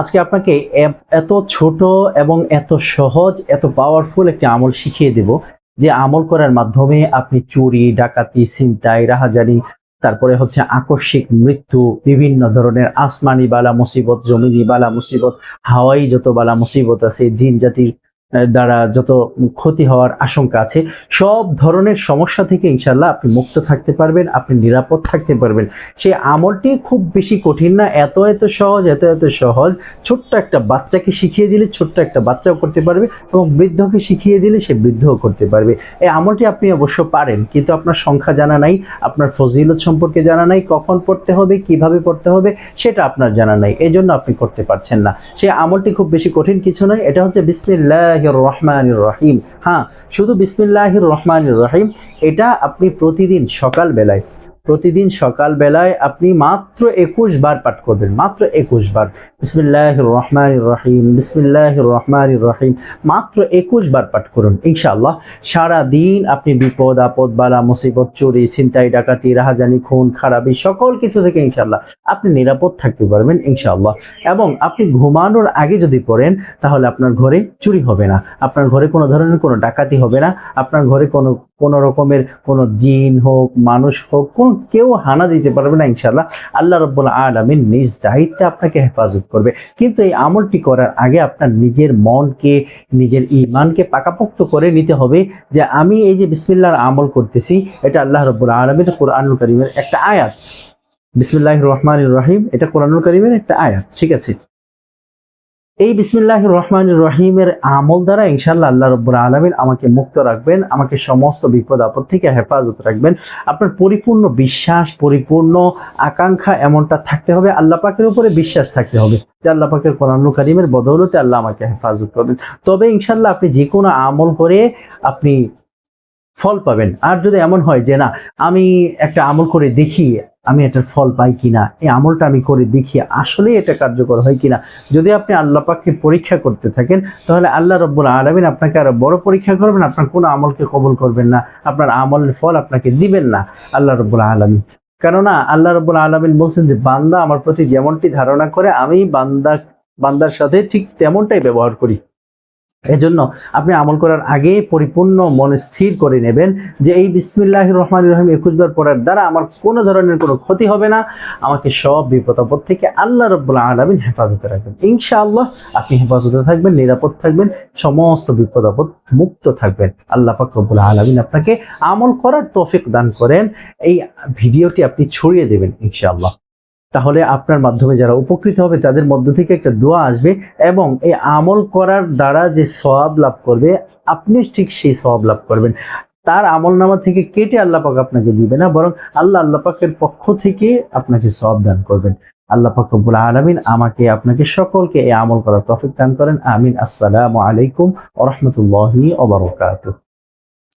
আজকে আপনাকে এত ছোট এবং এত সহজ, এত পাওয়ারফুল একটি আমল শিখিয়ে দেব, যে আমল করার মাধ্যমে আপনি চুরি, ডাকাতি, ছিনতাই, রাহাজানি, তারপরে হচ্ছে আকস্মিক মৃত্যু, বিভিন্ন ধরনের আসমানি বালা মুসিবত, জমিনি বালা মুসিবত, হাওয়াই যত বালা মুসিবত আছে, জিন জাতির দ্বারা যত ক্ষতি হওয়ার আশঙ্কা আছে, সব ধরনের সমস্যা থেকে ইনশাল্লাহ আপনি মুক্ত থাকতে পারবেন, আপনি নিরাপদ থাকতে পারবেন। সেই আমলটি খুব বেশি কঠিন না, এত সহজ, এত সহজ। ছোট্ট একটা বাচ্চাকে শিখিয়ে দিলে ছোট্ট একটা বাচ্চাও করতে পারবে, এবং বৃদ্ধকে শিখিয়ে দিলে সে বৃদ্ধও করতে পারবে। এই আমলটি আপনি অবশ্য পারেন, কিন্তু আপনার সংখ্যা জানা নাই, আপনার ফজিলত সম্পর্কে জানা নাই, কখন পড়তে হবে, কিভাবে পড়তে হবে সেটা আপনার জানা নাই, এই জন্য আপনি করতে পারছেন না। সেই আমলটি খুব বেশি কঠিন কিছু নয়, এটা হচ্ছে বিসমিল্লাহির রহমানির রহিম। হ্যাঁ, শুধু বিসমিল্লাহির রহমানির রহিম। এটা আপনি প্রতিদিন সকালবেলায় আপনি মাত্র 21 বার পাঠ করবেন, মাত্র 21 বার। বিসমিল্লাহির রহমানির রহিম, বিসমিল্লাহির রহমানির রহিম, মাত্র 21 বার পাঠ করুন। ইনশাআল্লাহ সারা দিন আপনি বিপদ আপদ, বালা মুসিবত, চুরি, ছিনতাই, ডাকাতি, রাহাজানি, খুন খারাপি, সকল কিছু থেকে ইনশাআল্লাহ আপনি নিরাপদ থাকতে পারবেন ইনশাআল্লাহ। এবং আপনি ঘুমানোর আগে যদি পড়েন, তাহলে আপনার ঘরে চুরি হবে না, আপনার ঘরে কোনো ধরনের কোনো ডাকাতি হবে না, আপনার ঘরে কোনো রকমের কোনো জিন হোক, মানুষ হোক, কেউ হানা দিতে পারবে না ইনশাআল্লাহ। আল্লাহ রাব্বুল আলামিন নিজ দায়িত্বে আপনাকে হেফাজত করবে। কিন্তু এই আমলটি করার আগে আপনার নিজের মনকে, নিজের ঈমানকে পাকাপোক্ত করে নিতে হবে, যে আমি এই যে বিসমিল্লাহর আমল করতেছি, এটা আল্লাহ রাব্বুল আলামিন কোরআনুল কারীমের একটা আয়াত। বিসমিল্লাহির রহমানির রহিম এটা কোরআনুল কারীমের একটা আয়াত, ঠিক আছে? এই বিসমিল্লাহির রহমানির রহিমের আমল দ্বারা ইনশাআল্লাহ আল্লাহ রাব্বুল আলামিন আমাকে মুক্ত রাখবেন, আমাকে সমস্ত বিপদ আপদ থেকে হেফাজত রাখবেন। আপনার পরিপূর্ণ বিশ্বাস, পরিপূর্ণ আকাঙ্ক্ষা এমনটা থাকতে হবে, আল্লাহ পাকের উপরে বিশ্বাস থাকতে হবে যে আল্লাহ পাকের কোরআনুল কারীমের বদৌলতে আল্লাহ আমাকে হেফাজত করবেন। তবে ইনশাআল্লাহ আপনি যে কোনো আমল করে আপনি ফল পাবেন। আর যদি এমন হয় যে না, আমি একটা আমল করে দেখি আমি এটার ফল পাই কিনা, এই আমলটা আমি করে দেখি আসলে এটা কার্যকর হয় কিনা, যদি আপনি আল্লাহ পাককে পরীক্ষা করতে থাকেন, তাহলে আল্লাহ রাব্বুল আলামিন আপনাকে আরো বড় পরীক্ষা করবেন, আপনার কোনো আমলকে কবুল করবেন না, আপনার আমলের ফল আপনাকে দিবেন না আল্লাহ রাব্বুল আলামিন। কেননা আল্লাহ রাব্বুল আলামিন বলছেন যে বান্দা আমার প্রতি যেমনটি ধারণা করে, আমি বান্দার সাথে ঠিক তেমনটাই ব্যবহার করি। এজন্য আপনি আমল করার আগে পরিপূর্ণ মনে স্থির করে নেবেন যে এই বিসমিল্লাহির রহমানির রহিম 21 বার পড়ার দ্বারা আমার কোনো ধরনের কোনো ক্ষতি হবে না, আমাকে সব বিপদ আপদ থেকে আল্লাহ রাব্বুল আলামিন হেফাজতে রাখবেন। ইনশাআল্লাহ আপনি হেফাজতে থাকবেন, নিরাপদ থাকবেন, সমস্ত বিপদ আপদ মুক্ত থাকবেন। আল্লাহ পাক রব্বুল আলামিন আপনাকে আমল করার তৌফিক দান করেন। এই ভিডিওটি আপনি ছড়িয়ে দেবেন ইনশাআল্লাহ, তাহলে আপনার মাধ্যমে যারা উপকৃত হবে তাদের মধ্য থেকে একটা দোয়া আসবে, এবং এই আমল করার দ্বারা যে সওয়াব লাভ করবে আপনি ঠিক সেই সওয়াব লাভ করবেন। তার আমলনামা থেকে কেটে আল্লাহ পাক আপনাকে দিবে না, বরং আল্লাহ পাকের পক্ষ থেকে আপনাকে সওয়াব দান করবেন। আল্লাহ পাক রব্বুল আলামিন আমাকে আপনাকে সকলকে এই আমল করার তৌফিক দান করেন। আমিন। আসসালামু আলাইকুম ওয়া রাহমাতুল্লাহি ওয়া বারাকাতুহু।